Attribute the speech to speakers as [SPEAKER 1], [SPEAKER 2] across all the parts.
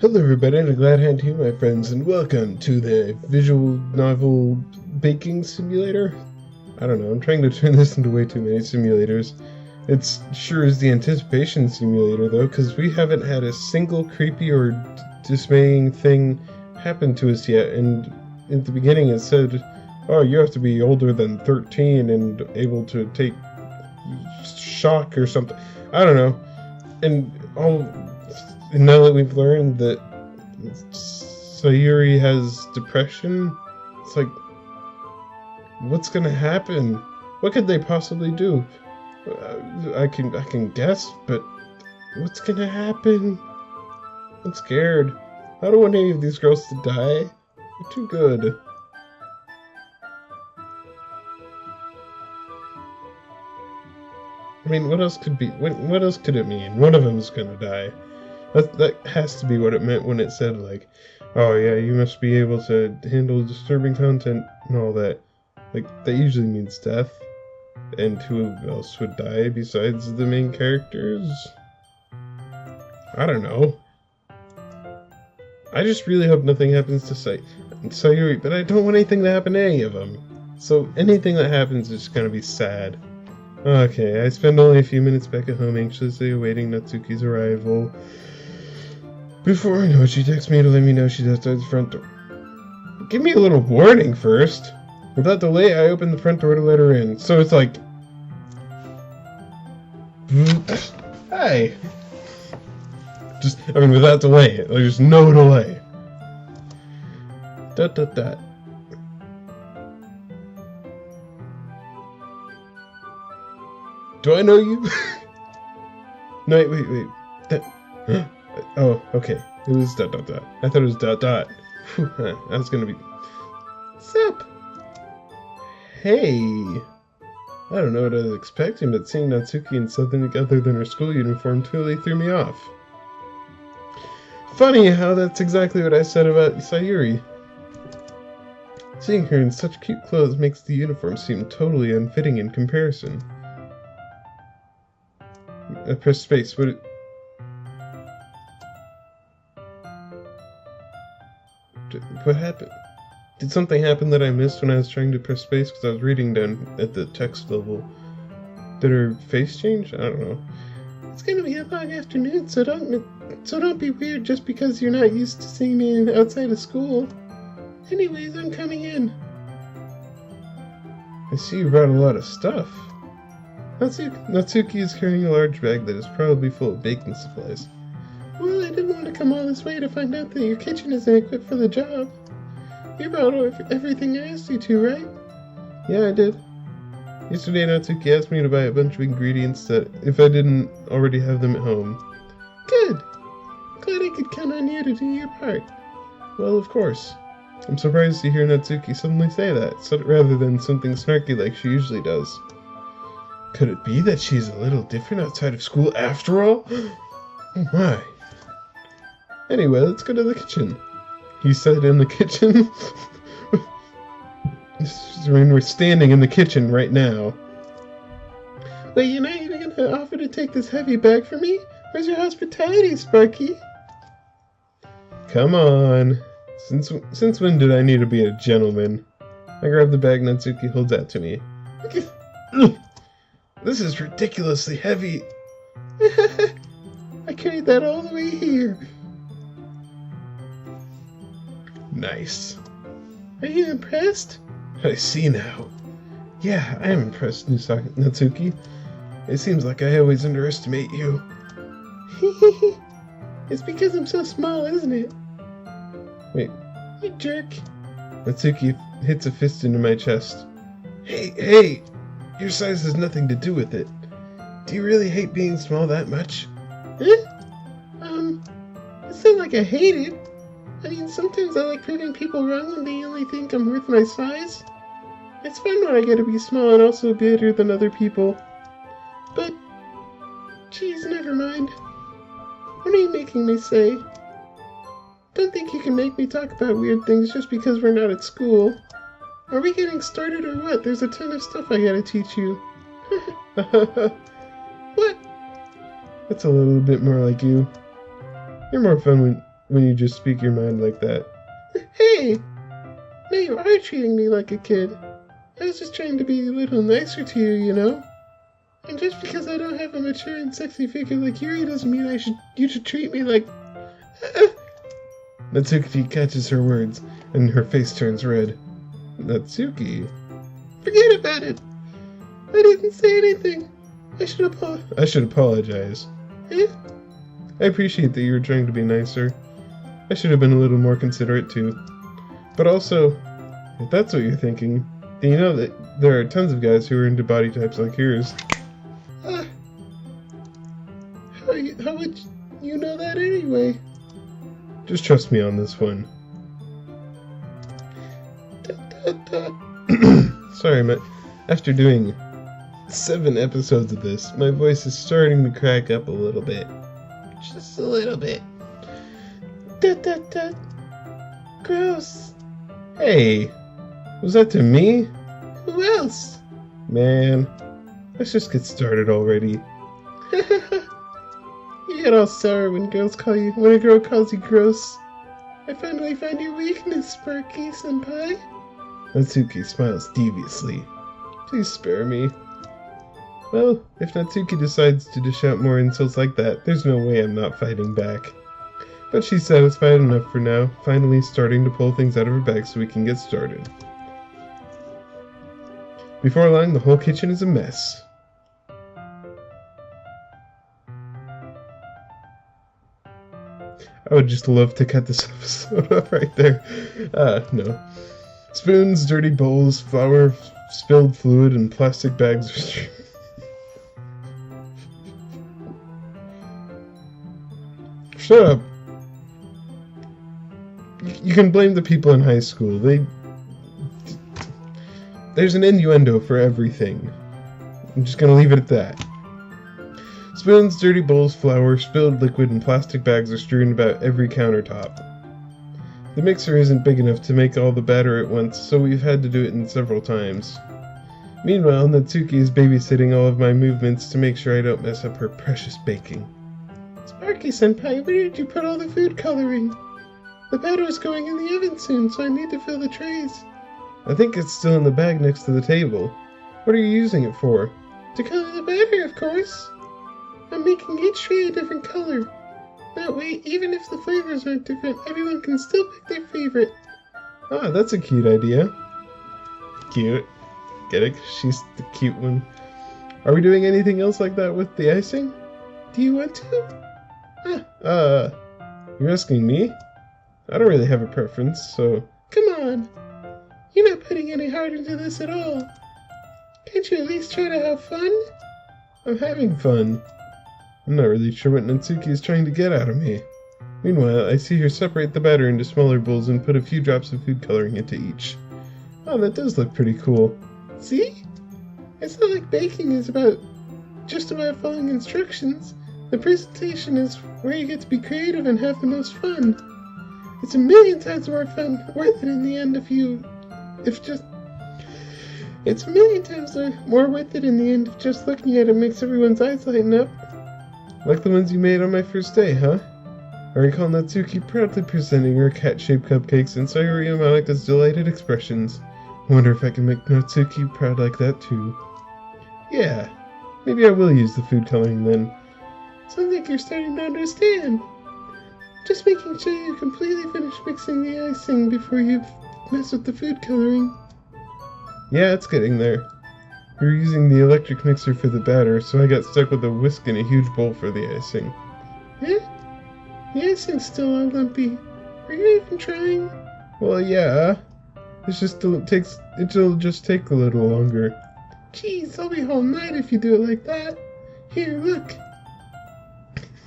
[SPEAKER 1] Hello everybody, and a glad hand to you, my friends, and welcome to the visual novel baking simulator. I don't know, I'm trying to turn this into way too many simulators. It's sure is the anticipation simulator though, because we haven't had a single creepy or dismaying thing happen to us yet, and at the beginning it said, oh, you have to be older than 13 and able to take shock or something. I don't know. And now that we've learned that Sayori has depression, it's like, what's gonna happen? What could they possibly do? I can guess, but what's gonna happen? I'm scared. I don't want any of these girls to die. They're too good. I mean, what else could it mean? One of them's gonna die. That has to be what it meant when it said, like, oh yeah, you must be able to handle disturbing content and all that. Like, that usually means death. And who else would die besides the main characters? I don't know. I just really hope nothing happens to Sayori, but I don't want anything to happen to any of them. So anything that happens is just gonna be sad. Okay, I spend only a few minutes back at home anxiously awaiting Natsuki's arrival. Before I know it, she texts me to let me know she's outside the front door. Give me a little warning first. Without delay, I open the front door to let her in. So it's like... Hi! Without delay. There's no delay. Dot dot dot. Do I know you? No, wait. That... Oh, okay. It was dot dot dot. I thought it was dot dot. Whew, I was gonna be... What's up? Hey! I don't know what I was expecting, but seeing Natsuki in something other than her school uniform totally threw me off. Funny how that's exactly what I said about Sayori. Seeing her in such cute clothes makes the uniform seem totally unfitting in comparison. I pressed space. What happened? Did something happen that I missed when I was trying to press space? Because I was reading down at the text level. Did her face change? I don't know. It's gonna be a long afternoon, so don't be weird just because you're not used to seeing me outside of school. Anyways, I'm coming in. I see you brought a lot of stuff. Natsuki is carrying a large bag that is probably full of baking supplies. Well, I didn't want to come all this way to find out that your kitchen isn't equipped for the job. You brought everything I asked you to, right? Yeah, I did. Yesterday, Natsuki asked me to buy a bunch of ingredients that if I didn't already have them at home. Good! Glad I could count on you to do your part. Well, of course. I'm surprised to hear Natsuki suddenly say that, rather than something snarky like she usually does. Could it be that she's a little different outside of school after all? Oh my. Anyway, let's go to the kitchen. He said in the kitchen. We're standing in the kitchen right now. Wait, you're not even gonna offer to take this heavy bag for me? Where's your hospitality, Sparky? Come on. Since when did I need to be a gentleman? I grab the bag Natsuki holds out to me. This is ridiculously heavy. I carried that all the way here. Nice. Are you impressed? I see now. Yeah, I am impressed, Natsuki. It seems like I always underestimate you. It's because I'm so small, isn't it? Wait. You jerk. Natsuki hits a fist into my chest. Hey! Your size has nothing to do with it. Do you really hate being small that much? It's not like I hate it. I mean, sometimes I like proving people wrong when they only think I'm worth my size. It's fun when I get to be small and also bigger than other people. But, geez, never mind. What are you making me say? Don't think you can make me talk about weird things just because we're not at school. Are we getting started or what? There's a ton of stuff I gotta teach you. What? That's a little bit more like you. You're more fun when you just speak your mind like that. Hey! Now you are treating me like a kid. I was just trying to be a little nicer to you, you know? And just because I don't have a mature and sexy figure like Yuri doesn't mean you should treat me like... Natsuki catches her words, and her face turns red. Natsuki? Forget about it! I didn't say anything. I should apologize. Eh? I appreciate that you were trying to be nicer. I should have been a little more considerate too. But also, if that's what you're thinking, then you know that there are tons of guys who are into body types like yours. How would you know that anyway? Just trust me on this one. Sorry, after doing 7 episodes of this, my voice is starting to crack up a little bit. Just a little bit. Gross. Hey, was that to me? Who else? Man, let's just get started already. You get all sour when a girl calls you gross. I finally found your weakness, Sparky-senpai. Natsuki smiles deviously. Please spare me. Well, if Natsuki decides to dish out more insults like that, there's no way I'm not fighting back. But she's satisfied enough for now, finally starting to pull things out of her bag so we can get started. Before long, the whole kitchen is a mess. I would just love to cut this episode off right there. No. Spoons, dirty bowls, flour, spilled fluid, and plastic bags are strewn. Shut up. You can blame the people in high school. There's an innuendo for everything. I'm just gonna leave it at that. Spoons, dirty bowls, flour, spilled liquid, and plastic bags are strewn about every countertop. The mixer isn't big enough to make all the batter at once, so we've had to do it in several times. Meanwhile, Natsuki is babysitting all of my movements to make sure I don't mess up her precious baking. Sparky-senpai, where did you put all the food coloring? The batter is going in the oven soon, so I need to fill the trays. I think it's still in the bag next to the table. What are you using it for? To color the batter, of course. I'm making each tray a different color. That way, even if the flavors aren't different, everyone can still pick their favorite. Ah, that's a cute idea. Cute. Get it? She's the cute one. Are we doing anything else like that with the icing? Do you want to? You're asking me? I don't really have a preference, so... Come on! You're not putting any heart into this at all. Can't you at least try to have fun? I'm having fun. I'm not really sure what Natsuki is trying to get out of me. Meanwhile, I see her separate the batter into smaller bowls and put a few drops of food coloring into each. Oh, that does look pretty cool. See? It's not like baking is just about following instructions. The presentation is where you get to be creative and have the most fun. It's a million times more fun, worth it in the end It's a million times more worth it in the end if just looking at it makes everyone's eyes lighten up. Like the ones you made on my first day, huh? I recall Natsuki proudly presenting her cat-shaped cupcakes and Sayori and Monika's delighted expressions. I wonder if I can make Natsuki proud like that too. Yeah, maybe I will use the food coloring then. Sounds like you're starting to understand. Just making sure you completely finish mixing the icing before you mess with the food coloring. Yeah, it's getting there. We were using the electric mixer for the batter, so I got stuck with a whisk and a huge bowl for the icing. Eh? The icing's still all lumpy. Are you even trying? Well, yeah. It'll just take a little longer. Jeez, I'll be home night if you do it like that. Here, look.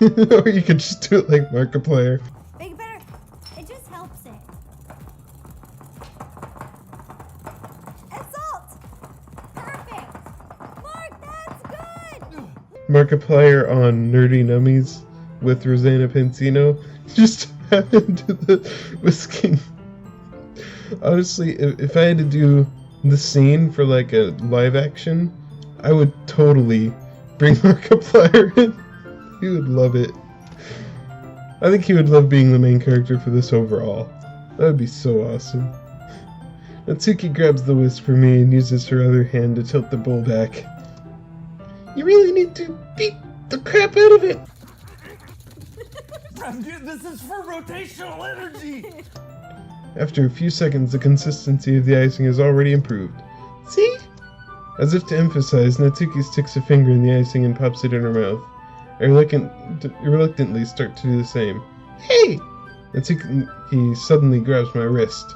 [SPEAKER 1] Or you could just do it like Markiplier.
[SPEAKER 2] Make it better. It just helps it. And salt. Perfect. Mark, that's good.
[SPEAKER 1] Markiplier on Nerdy Nummies with Rosanna Pansino. Just happened to the whisking. Honestly, if I had to do the scene for like a live action, I would totally bring Markiplier in. He would love it. I think he would love being the main character for this overall. That would be so awesome. Natsuki grabs the whisk for me and uses her other hand to tilt the bowl back. You really need to beat the crap out of it!
[SPEAKER 3] This is for rotational energy!
[SPEAKER 1] After a few seconds, the consistency of the icing has already improved. See? As if to emphasize, Natsuki sticks a finger in the icing and pops it in her mouth. I reluctantly start to do the same. Hey! Natsuki suddenly grabs my wrist.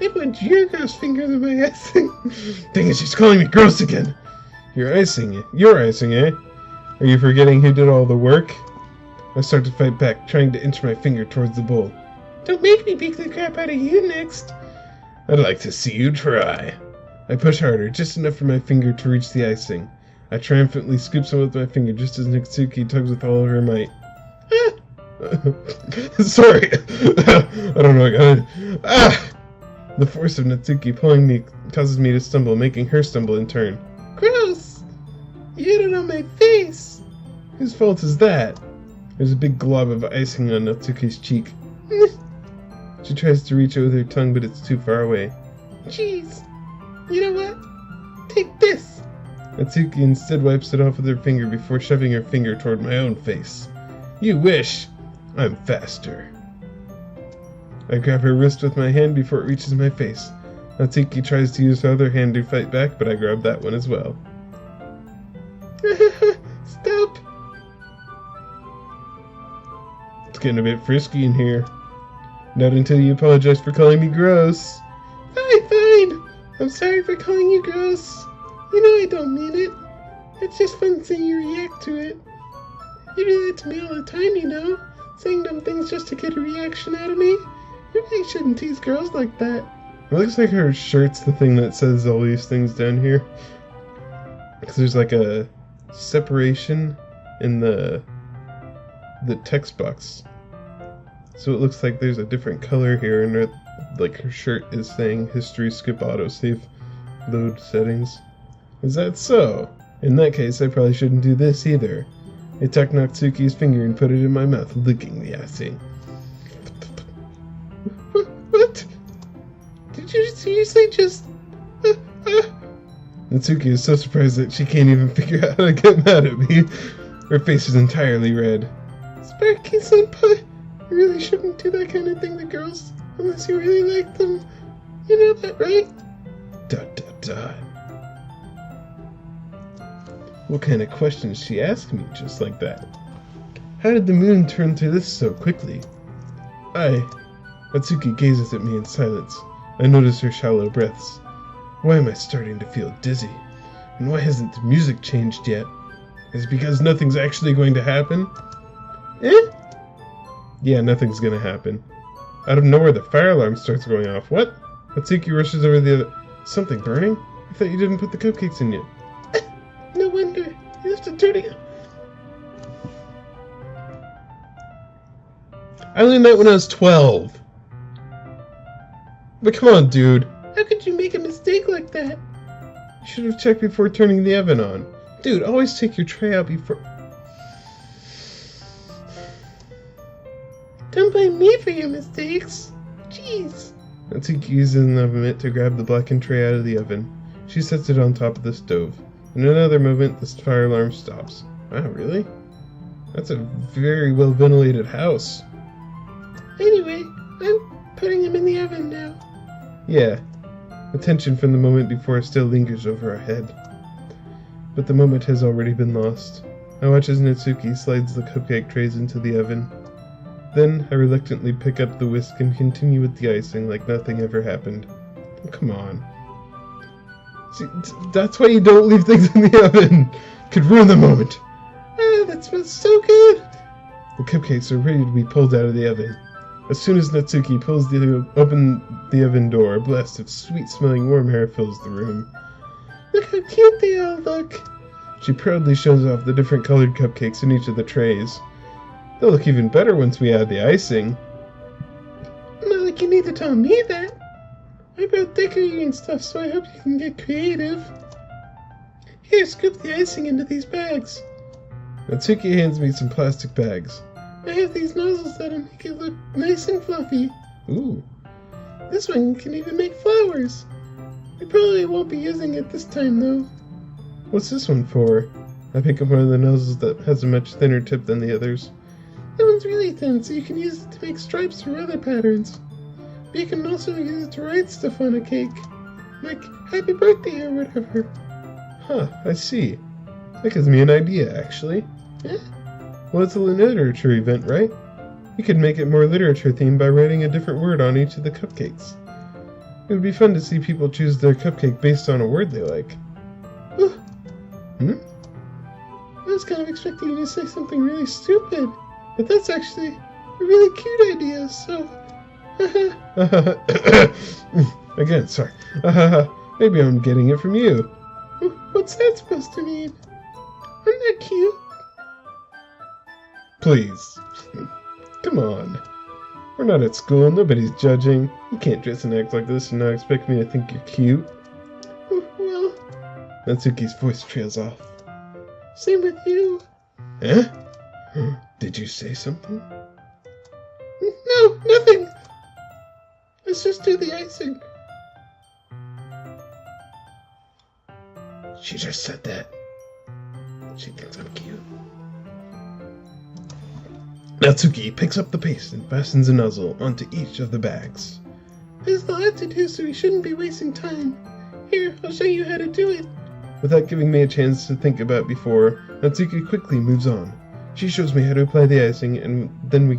[SPEAKER 1] I want your gross fingers in my icing. Dang it, she's calling me gross again. Your icing, eh? Are you forgetting who did all the work? I start to fight back, trying to inch my finger towards the bowl. Don't make me beat the crap out of you next. I'd like to see you try. I push harder, just enough for my finger to reach the icing. I triumphantly scoop some with my finger just as Natsuki tugs with all of her might. Sorry. I don't know. I got it. The force of Natsuki pulling me causes me to stumble, making her stumble in turn. Gross! You hit it on my face! Whose fault is that? There's a big glob of icing on Natsuki's cheek. She tries to reach it with her tongue, but it's too far away. Jeez. You know what? Take this! Natsuki instead wipes it off with her finger before shoving her finger toward my own face. You wish! I'm faster. I grab her wrist with my hand before it reaches my face. Natsuki tries to use her other hand to fight back, but I grab that one as well. Stop! It's getting a bit frisky in here. Not until you apologize for calling me gross. Fine! I'm sorry for calling you gross. You know I don't mean it. It's just fun seeing you react to it. You do that to me all the time, you know. Saying dumb things just to get a reaction out of me. You really shouldn't tease girls like that. It looks like her shirt's the thing that says all these things down here. Because there's like a separation in the text box. So it looks like there's a different color here, and like her shirt is saying history skip autosave load settings. Is that so? In that case, I probably shouldn't do this either. I tucked Natsuki's finger and put it in my mouth, licking the icing. What? Did you seriously just... Natsuki is so surprised that she can't even figure out how to get mad at me. Her face is entirely red. Sparky-senpai, you really shouldn't do that kind of thing to girls unless you really like them. You know that, right? ... What kind of questions she asked me just like that? How did the moon turn to this so quickly? Natsuki gazes at me in silence. I notice her shallow breaths. Why am I starting to feel dizzy? And why hasn't the music changed yet? Is it because nothing's actually going to happen? Yeah, nothing's gonna happen. Out of nowhere, the fire alarm starts going off. What? Natsuki rushes over the other... Something burning? I thought you didn't put the cupcakes in yet. No wonder. You have to turn it... I learned that when I was 12. But come on, dude. How could you make a mistake like that? You should have checked before turning the oven on. Dude, always take your tray out before... Don't blame me for your mistakes. Jeez. Natsuki uses an oven mitt to grab the blackened tray out of the oven. She sets it on top of the stove. In another moment, the fire alarm stops. Wow, really? That's a very well ventilated house. Anyway, I'm putting him in the oven now. Yeah. The tension from the moment before still lingers over our head. But the moment has already been lost. I watch as Natsuki slides the cupcake trays into the oven. Then, I reluctantly pick up the whisk and continue with the icing like nothing ever happened. Oh, come on. See, that's why you don't leave things in the oven! Could ruin the moment! Ah, that smells so good! The cupcakes are ready to be pulled out of the oven. As soon as Natsuki pulls open the oven door, a blast of sweet-smelling warm air fills the room. Look how cute they all look! She proudly shows off the different colored cupcakes in each of the trays. They'll look even better once we add the icing. Not like you need to tell me that. I brought decorating stuff, so I hope you can get creative. Here, scoop the icing into these bags. Natsuki hands me some plastic bags. I have these nozzles that'll make it look nice and fluffy. Ooh. This one can even make flowers. We probably won't be using it this time, though. What's this one for? I pick up one of the nozzles that has a much thinner tip than the others. That one's really thin, so you can use it to make stripes or other patterns. But you can also use it to write stuff on a cake. Like, happy birthday or whatever. Huh, I see. That gives me an idea, actually. Eh? Well, it's a literature event, right? We could make it more literature-themed by writing a different word on each of the cupcakes. It would be fun to see people choose their cupcake based on a word they like. I was kind of expecting you to say something really stupid, but that's actually a really cute idea, so... Again, sorry. Maybe I'm getting it from you. What's that supposed to mean? I'm not cute. Please. Come on. We're not at school, nobody's judging. You can't dress and act like this and not expect me to think you're cute. Well... Natsuki's voice trails off. Same with you. Huh? Did you say something? No, nothing. Let's just do the icing. She just said that. She thinks I'm cute. Natsuki picks up the paste and fastens a nozzle onto each of the bags. There's a lot to do, so we shouldn't be wasting time. Here, I'll show you how to do it. Without giving me a chance to think about before, Natsuki quickly moves on. She shows me how to apply the icing, and then we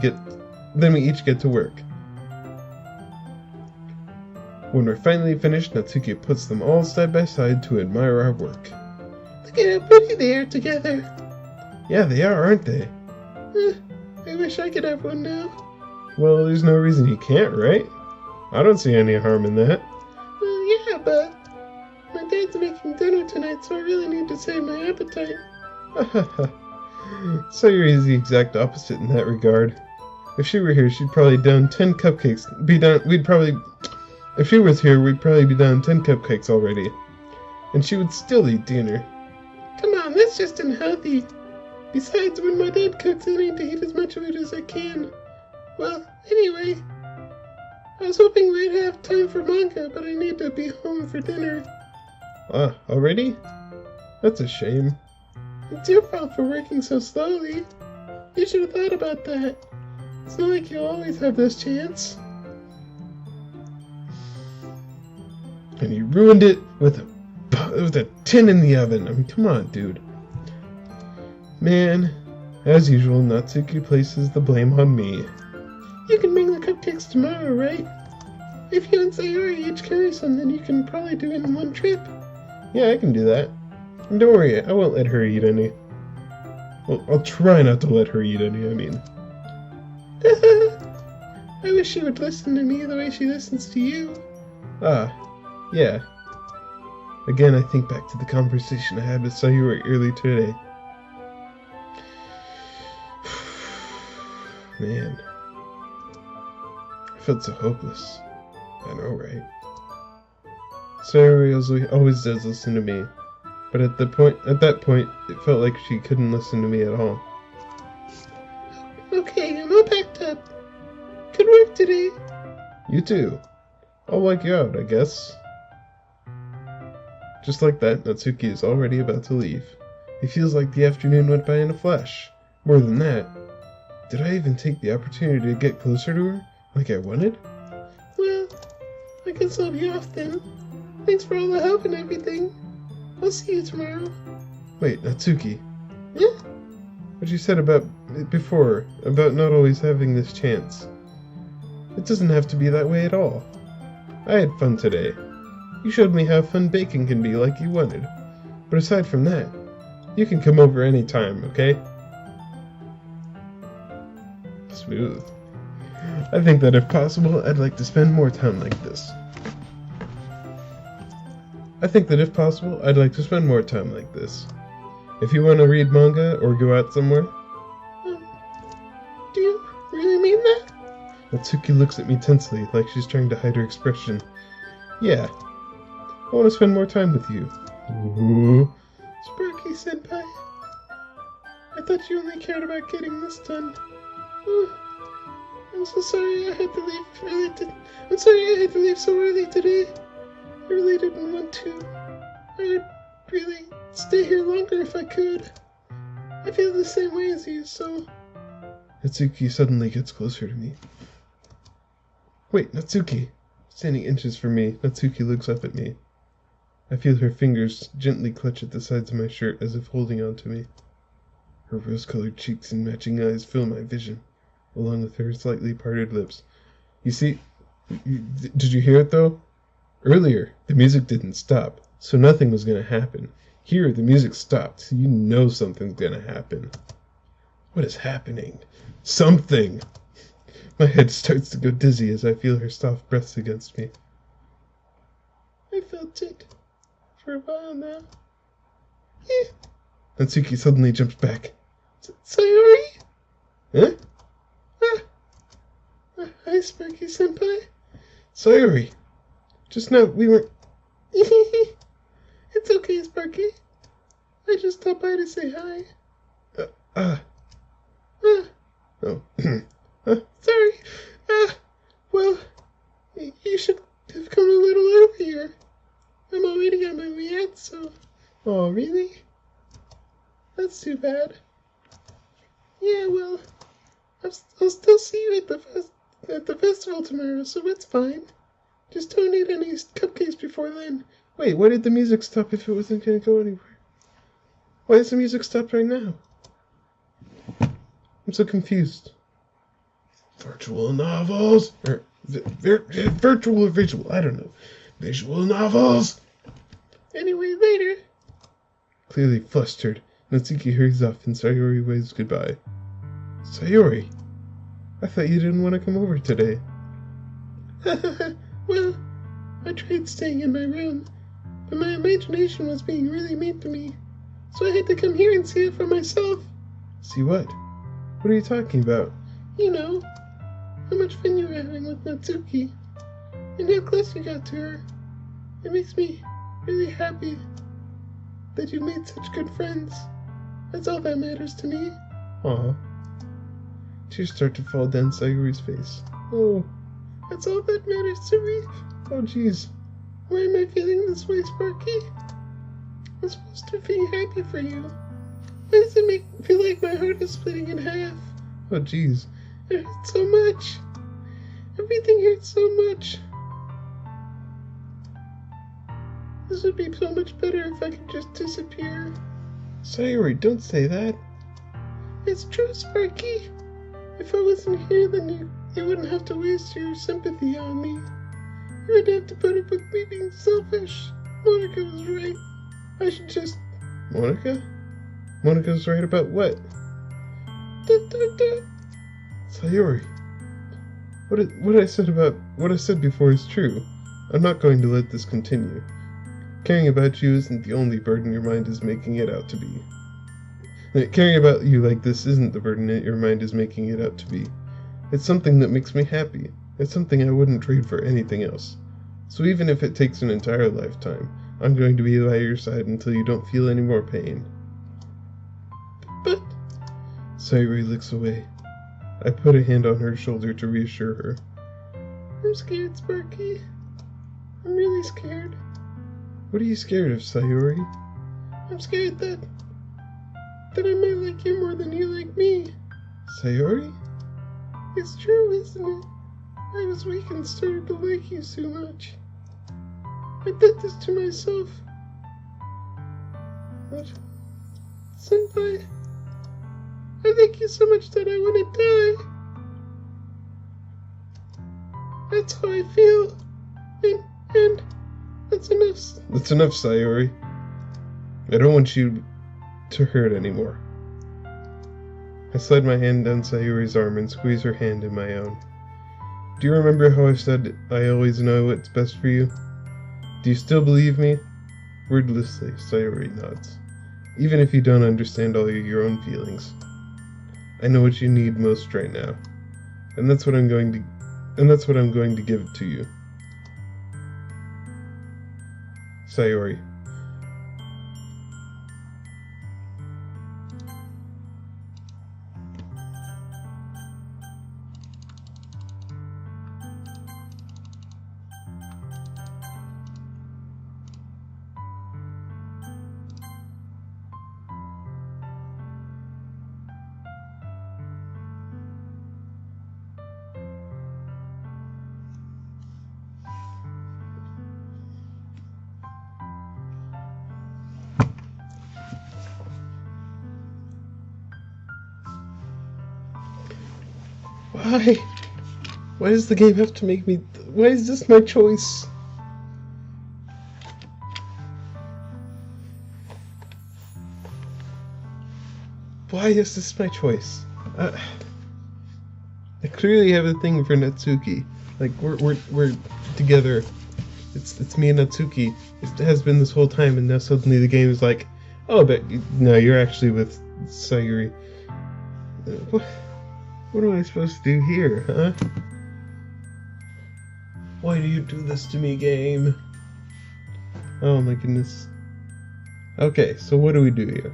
[SPEAKER 1] each get to work. When we're finally finished, Natsuki puts them all side by side to admire our work. Look at how pretty they are together. Yeah, they are, aren't they? I wish I could have one now. Well, there's no reason you can't, right? I don't see any harm in that. Well, yeah, but my dad's making dinner tonight, so I really need to save my appetite. Sayori is the exact opposite in that regard. If she were here, she'd probably down 10 cupcakes. If she was here, we'd probably be down 10 cupcakes already. And she would still eat dinner. Come on, that's just unhealthy. Besides, when my dad cooks, I need to eat as much of it as I can. Well, anyway, I was hoping we'd have time for manga, but I need to be home for dinner. Ah, already? That's a shame. It's your fault for working so slowly. You should have thought about that. It's not like you'll always have this chance. And you ruined it with a tin in the oven. I mean, come on, dude. Man, as usual, Natsuki places the blame on me. You can bring the cupcakes tomorrow, right? If you and Sayori each carry some, then you can probably do it in one trip. Yeah, I can do that. And don't worry, I won't let her eat any. Well, I'll try not to let her eat any, I mean. I wish she would listen to me the way she listens to you. Ah, yeah. Again, I think back to the conversation I had with Sayori early today. Man. I felt so hopeless. I know, right? Sayori always does listen to me, but at that point, it felt like she couldn't listen to me at all. Okay, I'm all packed up. Good work today. You too. I'll like you out, I guess. Just like that, Natsuki is already about to leave. It feels like the afternoon went by in a flash. More than that, did I even take the opportunity to get closer to her, like I wanted? Well, I guess I'll be off then. Thanks for all the help and everything. I'll see you tomorrow. Wait, Natsuki. Yeah? What you said about it before, about not always having this chance. It doesn't have to be that way at all. I had fun today. You showed me how fun baking can be like you wanted. But aside from that, you can come over anytime, okay? Smooth. I think that if possible, I'd like to spend more time like this. If you want to read manga or go out somewhere. Do you really mean that? Natsuki looks at me tensely, like she's trying to hide her expression. Yeah. I want to spend more time with you. Ooh. Sparky-senpai. I thought you only cared about getting this done. I'm so sorry I had to leave I'm sorry I had to leave so early today. I really didn't want to. I would really stay here longer if I could. I feel the same way as you, so... Natsuki suddenly gets closer to me. Wait, Natsuki! Standing inches from me, Natsuki looks up at me. I feel her fingers gently clutch at the sides of my shirt as if holding on to me. Her rose-colored cheeks and matching eyes fill my vision, along with her slightly parted lips. You see... did you hear it, though? Earlier, the music didn't stop, so nothing was going to happen. Here, the music stopped, so you know something's going to happen. What is happening? Something! My head starts to go dizzy as I feel her soft breaths against me. I felt it for a while now. Natsuki suddenly jumps back. Sayori? Huh? Hi, Sparky-senpai. Sayori. Just now, we were... It's okay, Sparky. I just stopped by to say hi. Oh. Sorry. Well, you should have come a little earlier. I'm already on my way out, so... Oh, really? That's too bad. Yeah, well, I'll still see you at the festival tomorrow, so it's fine. Just don't eat any cupcakes before then. Wait, why did the music stop if it wasn't going to go anywhere? Why is the music stopped right now? I'm so confused. Virtual novels? Or virtual or visual? I don't know. Visual novels! Anyway, later. Clearly flustered, Natsuki hurries off and Sayori waves goodbye. Sayori, I thought you didn't want to come over today. Well, I tried staying in my room, but my imagination was being really mean to me, so I had to come here and see it for myself. See what? What are you talking about? You know, how much fun you were having with Natsuki, and how close you got to her. It makes me really happy that you made such good friends. That's all that matters to me. Aw. Tears start to fall down Sayori's face. Oh, that's all that matters to me? Oh, jeez. Why am I feeling this way, Sparky? I'm supposed to be happy for you. Why does it make me feel like my heart is splitting in half? Oh, jeez. It hurts so much. Everything hurts so much. This would be so much better if I could just disappear. Sayori, don't say that. It's true, Sparky. If I wasn't here, then you wouldn't have to waste your sympathy on me. You wouldn't have to put up with me being selfish. Monica was right. I should just... Monica? Monica's right about what? Sayori. What I said before is true. I'm not going to let this continue. Caring about you isn't the only burden your mind is making it out to be. Caring about you like this isn't the burden that your mind is making it out to be. It's something that makes me happy. It's something I wouldn't trade for anything else. So even if it takes an entire lifetime, I'm going to be by your side until you don't feel any more pain. But... Sayori looks away. I put a hand on her shoulder to reassure her. I'm scared, Sparky. I'm really scared. What are you scared of, Sayori? I'm scared that I might like you more than you like me. Sayori? It's true, isn't it? I was weak and started to like you so much. I did this to myself. But, Senpai, I like you so much that I want to die. That's how I feel. And that's enough. That's enough, Sayori. I don't want you to hurt anymore. I slide my hand down Sayori's arm and squeeze her hand in my own. Do you remember how I said I always know what's best for you? Do you still believe me? Wordlessly, Sayori nods. Even if you don't understand all your own feelings. I know what you need most right now. And that's what I'm going to give to you. Sayori. Why? Why does the game have to make me... Why is this my choice? Why is this my choice? I clearly have a thing for Natsuki. Like, we're together. It's me and Natsuki. It has been this whole time, and now suddenly the game is like, oh, but no, you're actually with Sayori. What am I supposed to do here, huh? Why do you do this to me, game? Oh my goodness. Okay, so what do we do here?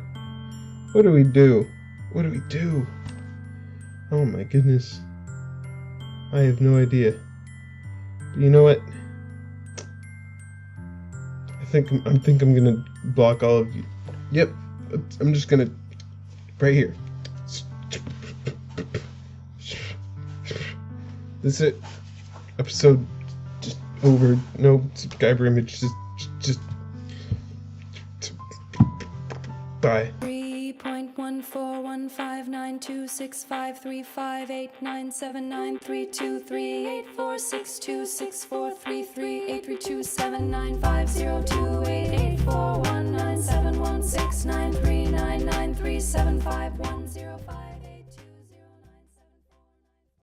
[SPEAKER 1] What do we do? What do we do? Oh my goodness. I have no idea. You know what? I think I'm gonna block all of you. Yep, I'm just gonna right here. This is it. Episode just over. No subscriber image. Just bye.
[SPEAKER 2] 3.141592653589779322384626433384197168841693995028841971693937169399375105.